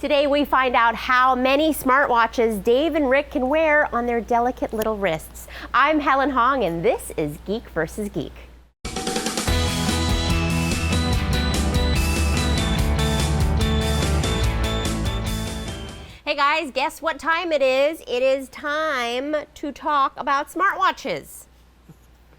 Today we find out how many smartwatches Dave and Rick can wear on their delicate little wrists. I'm Helen Hong and this is Geek Vs Geek. Hey guys, guess what time it is? It is time to talk about smartwatches,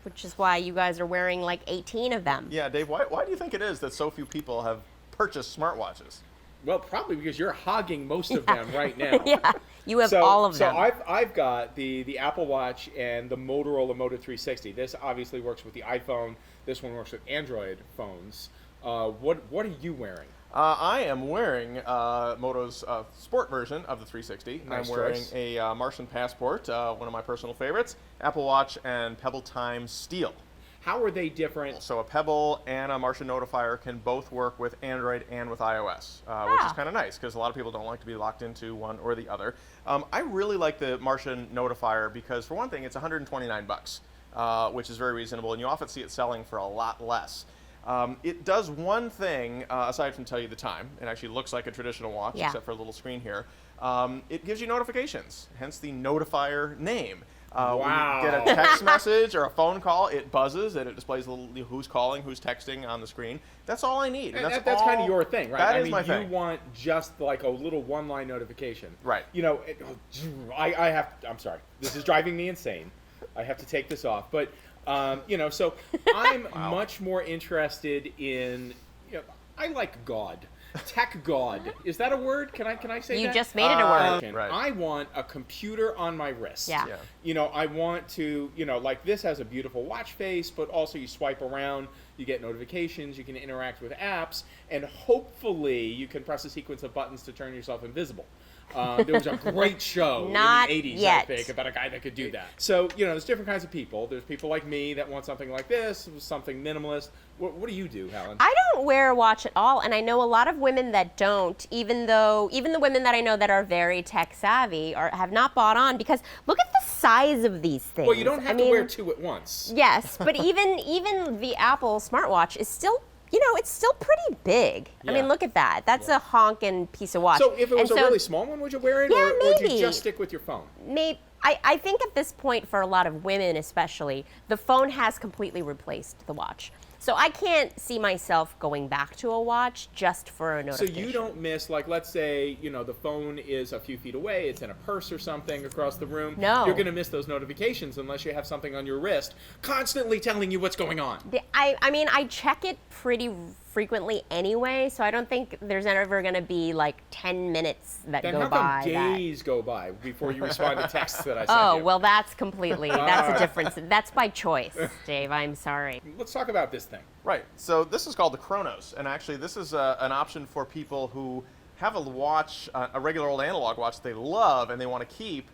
which is why you guys are wearing like 18 of them. Yeah, Dave, why do you think it is that so few people have purchased smartwatches? Well, probably because you're hogging most of them right now. Yeah, you have all of them. So I've got the Apple Watch and the Motorola Moto 360. This obviously works with the iPhone. This one works with Android phones. What are you wearing? I am wearing Moto's sport version of the 360. Nice I'm wearing choice. a Martian Passport, one of my personal favorites, Apple Watch and Pebble Time Steel. How are they different? So a Pebble and a Martian Notifier can both work with Android and with iOS, which is kind of nice because a lot of people don't like to be locked into one or the other. I really like the Martian Notifier because, for one thing, it's $129, which is very reasonable, and you often see it selling for a lot less. It does one thing, aside from tell you the time. It actually looks like a traditional watch, except for a little screen here. It gives you notifications, hence the Notifier name. Wow. When you get a text message or a phone call, it buzzes and it displays a little who's calling, who's texting on the screen. That's all I need. And that's kind of your thing, right? That is my thing. You want just like a little one-line notification. Right. You know, I'm sorry. This is driving me insane. I have to take this off. But, so I'm much more interested in, I like God. Tech God. Is that a word? Can I say that? You just made it a word. Right. I want a computer on my wrist. Yeah. I want to, like this has a beautiful watch face, but also you swipe around, you get notifications, you can interact with apps, and hopefully you can press a sequence of buttons to turn yourself invisible. There was a great show in the 80s, yet. I think, about a guy that could do that. So, there's different kinds of people. There's people like me that want something like this, something minimalist. What do you do, Helen? I don't wear a watch at all, and I know a lot of women that don't, even the women that I know that are very tech savvy have not bought on, because look at the size of these things. Well, you don't have to wear two at once. Yes, but even the Apple smartwatch is still, it's still pretty big. Yeah. I mean, look at that. That's a honkin' piece of watch. So if it was a really small one, would you wear it? Yeah, or would maybe. you just stick with your phone? Maybe. I think at this point, for a lot of women especially, the phone has completely replaced the watch. So I can't see myself going back to a watch just for a notification. So you don't miss, like, let's say, the phone is a few feet away, it's in a purse or something across the room. No. You're going to miss those notifications unless you have something on your wrist constantly telling you what's going on. I mean, I check it pretty frequently anyway, so I don't think there's ever going to be like 10 minutes that Then go how by. come days go by before you respond to texts that I send you? Oh, well, that's a difference. That's by choice, Dave. I'm sorry. Let's talk about this thing. Right. So this is called the Chronos, and actually this is an option for people who have a watch, a regular old analog watch they love and they want to keep.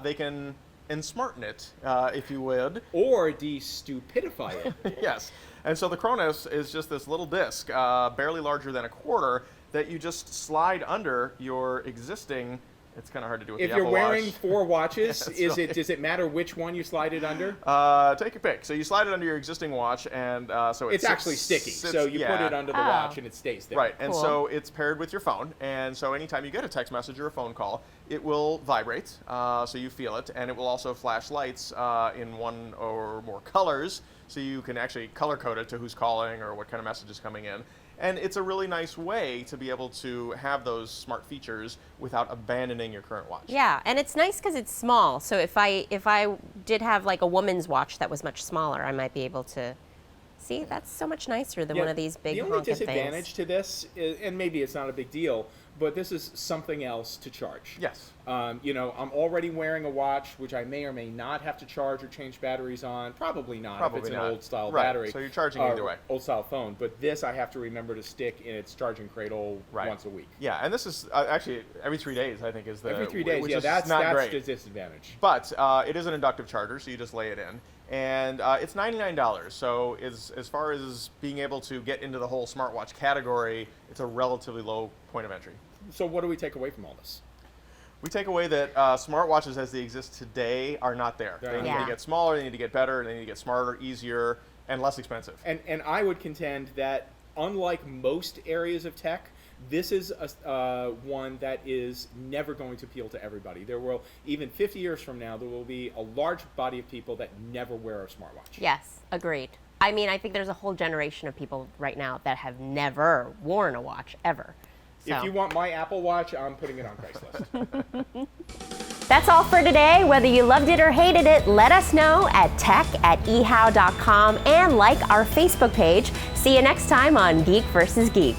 They can ensmarten it, if you would. Or de-stupidify it. Yes. And so the Chronos is just this little disc, barely larger than a quarter, that you just slide under your existing. It's kind of hard to do with the Apple Watch. If you're wearing 4 watches, Yeah, does it matter which one you slide it under? Take your pick. So you slide it under your existing watch, and so it's actually sticky. So you put it under the watch, and it stays there. Right, and Cool. so it's paired with your phone, and so anytime you get a text message or a phone call, it will vibrate, so you feel it, and it will also flash lights in one or more colors, so you can actually color code it to who's calling or what kind of message is coming in. And it's a really nice way to be able to have those smart features without abandoning your current watch. Yeah, and it's nice because it's small. So if I did have like a woman's watch that was much smaller, I might be able to see. That's so much nicer than one of these big The only honking disadvantage things. to this, and maybe it's not a big deal, but this is something else to charge. Yes. I'm already wearing a watch, which I may or may not have to charge or change batteries on. Probably not if it's an old style battery. So you're charging either way. Old style phone. But this I have to remember to stick in its charging cradle once a week. Yeah, and this is actually every 3 days, I think, is the Every 3 days, which yeah, is that's not great. the disadvantage. But it is an inductive charger, so you just lay it in. And it's $99. So as far as being able to get into the whole smartwatch category, it's a relatively low point of entry. So what do we take away from all this? We take away that smartwatches as they exist today are not there. They need to get smaller, they need to get better, they need to get smarter, easier, and less expensive. And I would contend that unlike most areas of tech, This is one that is never going to appeal to everybody. There will, even 50 years from now, there will be a large body of people that never wear a smartwatch. Yes, agreed. I mean, I think there's a whole generation of people right now that have never worn a watch, ever. So. If you want my Apple Watch, I'm putting it on Craigslist. That's all for today. Whether you loved it or hated it, let us know at tech@ehow.com and like our Facebook page. See you next time on Geek vs. Geek.